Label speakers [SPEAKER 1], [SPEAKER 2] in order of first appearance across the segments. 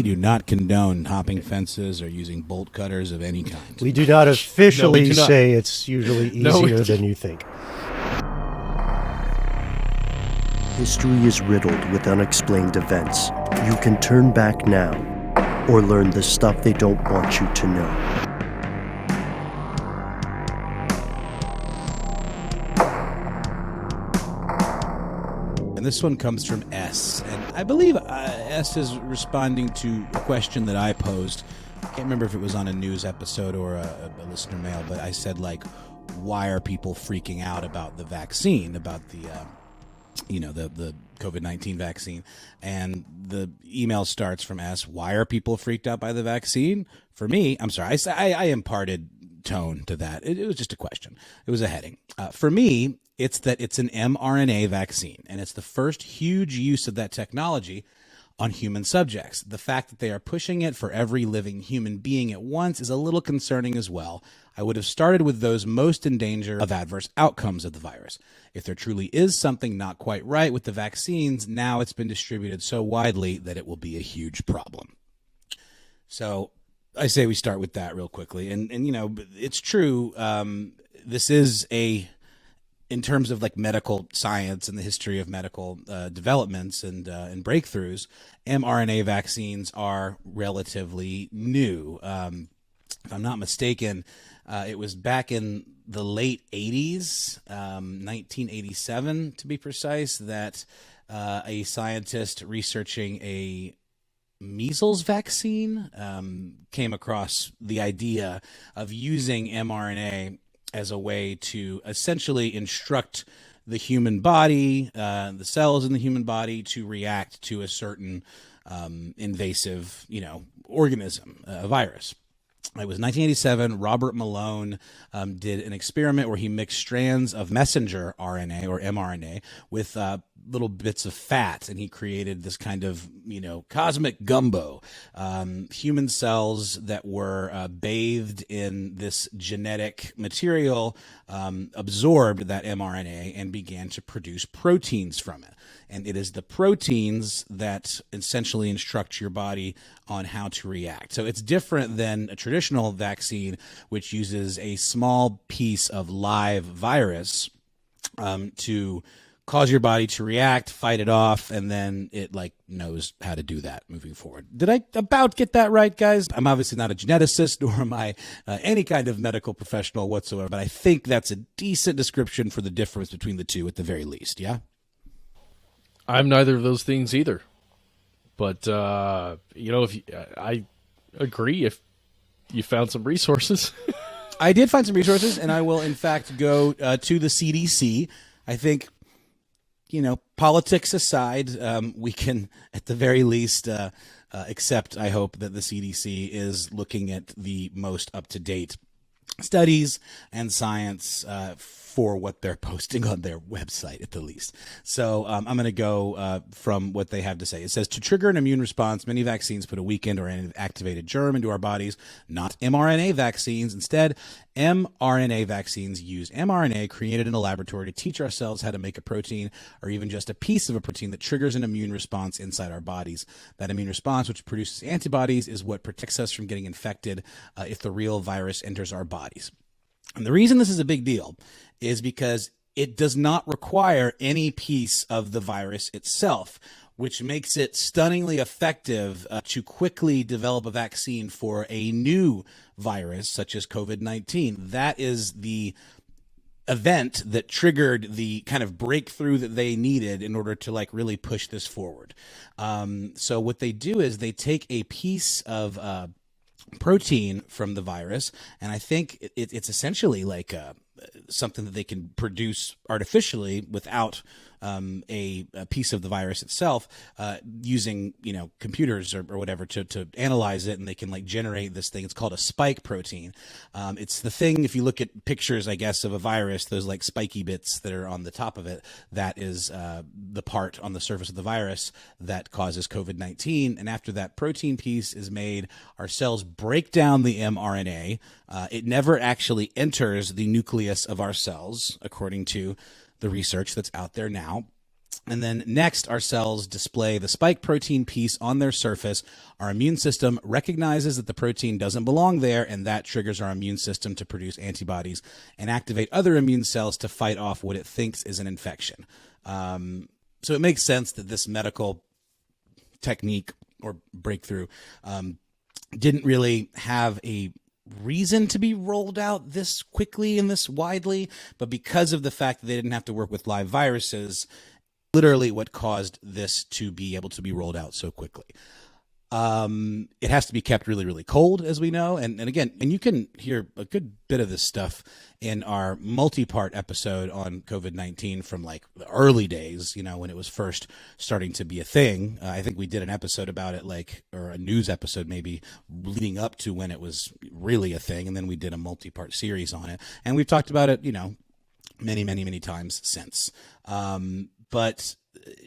[SPEAKER 1] We do not condone hopping fences or using bolt cutters of any kind.
[SPEAKER 2] We do not officially
[SPEAKER 3] do not.
[SPEAKER 2] say it's usually easier than you think. History is riddled with unexplained events. You can turn back now or learn the stuff they don't want you to know.
[SPEAKER 1] And this one comes from S. And I believe S is responding to a question that I posed. I can't remember if it was on a news episode or a listener mail, but I said, like, why are people freaking out about the vaccine, about the COVID-19 vaccine? And the email starts from S. Why are people freaked out by the vaccine? For me, I'm sorry, I imparted tone to that. It was just a question. It was a heading. For me, it's that it's an mRNA vaccine, and it's the first huge use of that technology on human subjects. The fact that they are pushing it for every living human being at once is a little concerning as well. I would have started with those most in danger of adverse outcomes of the virus. If there truly is something not quite right with the vaccines, now it's been distributed so widely that it will be a huge problem. So I say we start with that real quickly. And you know, it's true. This is in terms of like medical science and the history of medical developments and breakthroughs, mRNA vaccines are relatively new. If I'm not mistaken, it was back in the late 80s, 1987 to be precise, that a scientist researching a measles vaccine came across the idea of using mRNA as a way to essentially instruct the human body, the cells in the human body, to react to a certain invasive, organism, a virus. It was 1987. Robert Malone did an experiment where he mixed strands of messenger RNA or mRNA with little bits of fat, and he created this kind of, cosmic gumbo, human cells that were bathed in this genetic material, absorbed that mRNA and began to produce proteins from it. And it is the proteins that essentially instruct your body on how to react. So it's different than a traditional vaccine, which uses a small piece of live virus to cause your body to react, fight it off, and then it knows how to do that moving forward. Did I about get that right, guys? I'm obviously not a geneticist, nor am I any kind of medical professional whatsoever, but I think that's a decent description for the difference between the two at the very least, yeah?
[SPEAKER 3] I'm neither of those things either. But, I agree if you found some resources.
[SPEAKER 1] I did find some resources, and I will, in fact, go to the CDC. I think, politics aside, we can, at the very least, accept, I hope, that the CDC is looking at the most up-to-date studies and science for what they're posting on their website, at the least. So I'm going to go from what they have to say. It says, to trigger an immune response, many vaccines put a weakened or inactivated germ into our bodies, not mRNA vaccines. Instead, mRNA vaccines use mRNA created in a laboratory to teach ourselves how to make a protein, or even just a piece of a protein that triggers an immune response inside our bodies. That immune response, which produces antibodies, is what protects us from getting infected if the real virus enters our bodies. And the reason this is a big deal is because it does not require any piece of the virus itself, which makes it stunningly effective to quickly develop a vaccine for a new virus such as COVID-19. That is the event that triggered the kind of breakthrough that they needed in order to really push this forward. So what they do is they take a piece of protein from the virus, and I think it's essentially something that they can produce artificially without a piece of the virus itself, using computers or whatever to analyze it, and they can generate this thing. It's called a spike protein. It's the thing, if you look at pictures, I guess, of a virus, those spiky bits that are on the top of it, that is the part on the surface of the virus that causes COVID-19. And after that protein piece is made, our cells break down the mRNA. It never actually enters the nucleus of our cells, according to the research that's out there now. And then next, our cells display the spike protein piece on their surface. Our immune system recognizes that the protein doesn't belong there, and that triggers our immune system to produce antibodies and activate other immune cells to fight off what it thinks is an infection. So it makes sense that this medical technique or breakthrough didn't really have a reason to be rolled out this quickly and this widely, but because of the fact that they didn't have to work with live viruses, literally what caused this to be able to be rolled out so quickly. It has to be kept really, really cold, as we know. And again, and you can hear a good bit of this stuff in our multi-part episode on COVID-19 from like the early days, you know, when it was first starting to be a thing. I think we did an episode about it, or a news episode maybe, leading up to when it was really a thing. And then we did a multi-part series on it. And we've talked about it, you know, many, many, many times since. But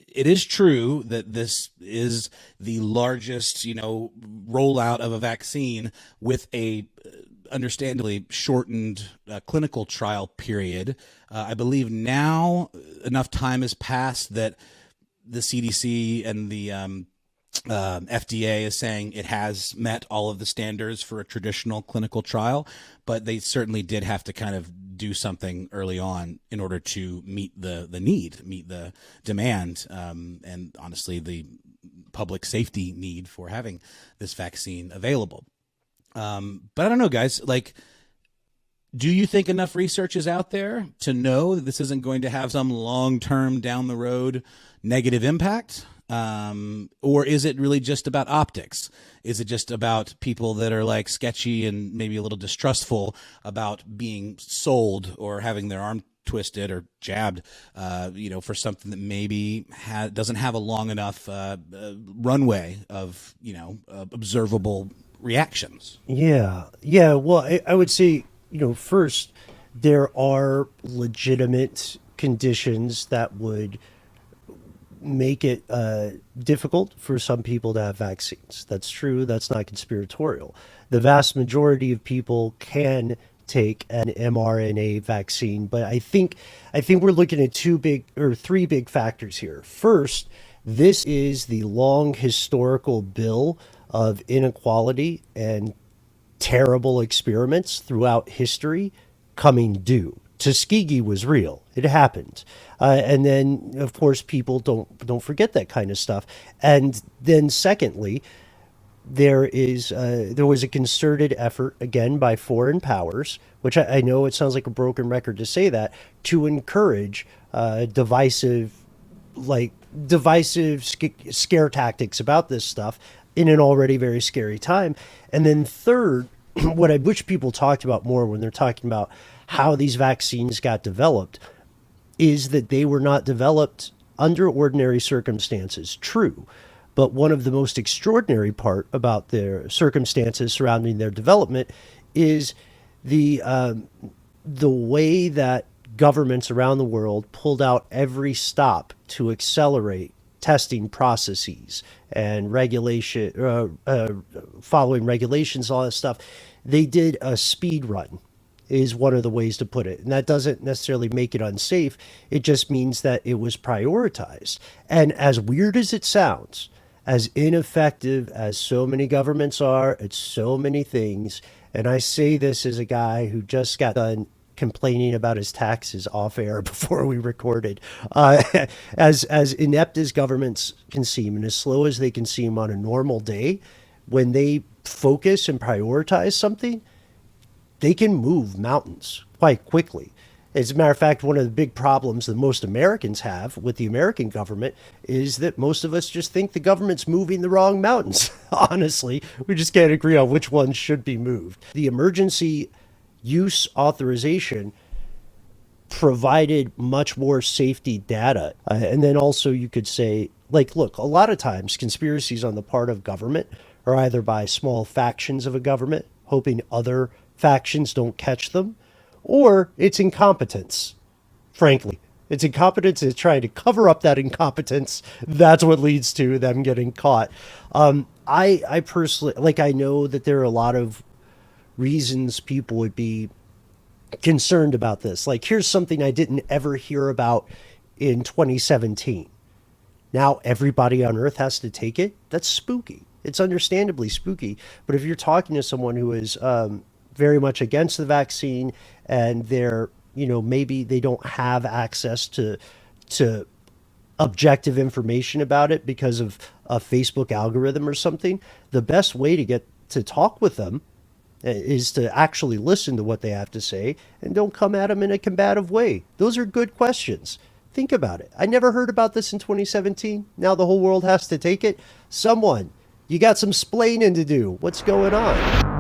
[SPEAKER 1] it is true that this is the largest, you know, rollout of a vaccine with a understandably shortened clinical trial period. I believe now enough time has passed that the CDC and the FDA is saying it has met all of the standards for a traditional clinical trial, but they certainly did have to kind of do something early on in order to meet the need, meet the demand, and honestly, the public safety need for having this vaccine available. But I don't know, guys, like, do you think enough research is out there to know that this isn't going to have some long-term down the road negative impact? Or is it really just about optics? Is it just about people that are like sketchy and maybe a little distrustful about being sold or having their arm twisted or jabbed, you know, for something that maybe doesn't have a long enough runway of, you know, observable reactions?
[SPEAKER 2] Yeah. Well, I would say, you know, first, there are legitimate conditions that would make it difficult for some people to have vaccines. That's true. That's not conspiratorial. The vast majority of people can take an mRNA vaccine, but I think we're looking at three big factors here. First, this is the long historical bill of inequality and terrible experiments throughout history coming due. Tuskegee was real. It happened. And then, of course, people don't forget that kind of stuff. And then secondly, there was a concerted effort, again, by foreign powers, which I know it sounds like a broken record to say that, to encourage divisive scare tactics about this stuff in an already very scary time. And then third, what I wish people talked about more when they're talking about how these vaccines got developed is that they were not developed under ordinary circumstances. True. But one of the most extraordinary part about their circumstances surrounding their development is the way that governments around the world pulled out every stop to accelerate testing processes and regulation, following regulations, all that stuff. They did a speed run, is one of the ways to put it. And that doesn't necessarily make it unsafe. It just means that it was prioritized. And as weird as it sounds, as ineffective as so many governments are at so many things, and I say this as a guy who just got done complaining about his taxes off air before we recorded, as inept as governments can seem and as slow as they can seem on a normal day, when they focus and prioritize something, they can move mountains quite quickly. As a matter of fact, one of the big problems that most Americans have with the American government is that most of us just think the government's moving the wrong mountains. Honestly, we just can't agree on which ones should be moved. The emergency use authorization provided much more safety data. And then also you could say, like, look, a lot of times conspiracies on the part of government are either by small factions of a government hoping other factions don't catch them, or it's incompetence, frankly. It's incompetence. It's trying to cover up that incompetence. That's what leads to them getting caught. I personally, like, I know that there are a lot of reasons people would be concerned about this. Like, here's something I didn't ever hear about in 2017. Now everybody on Earth has to take it. That's spooky. It's understandably spooky. But if you're talking to someone who is very much against the vaccine, and they're, maybe they don't have access to objective information about it because of a Facebook algorithm or something, the best way to get to talk with them is to actually listen to what they have to say and don't come at them in a combative way. Those are good questions. Think about it. I never heard about this in 2017. Now the whole world has to take it. Someone, you got some splaining to do. What's going on?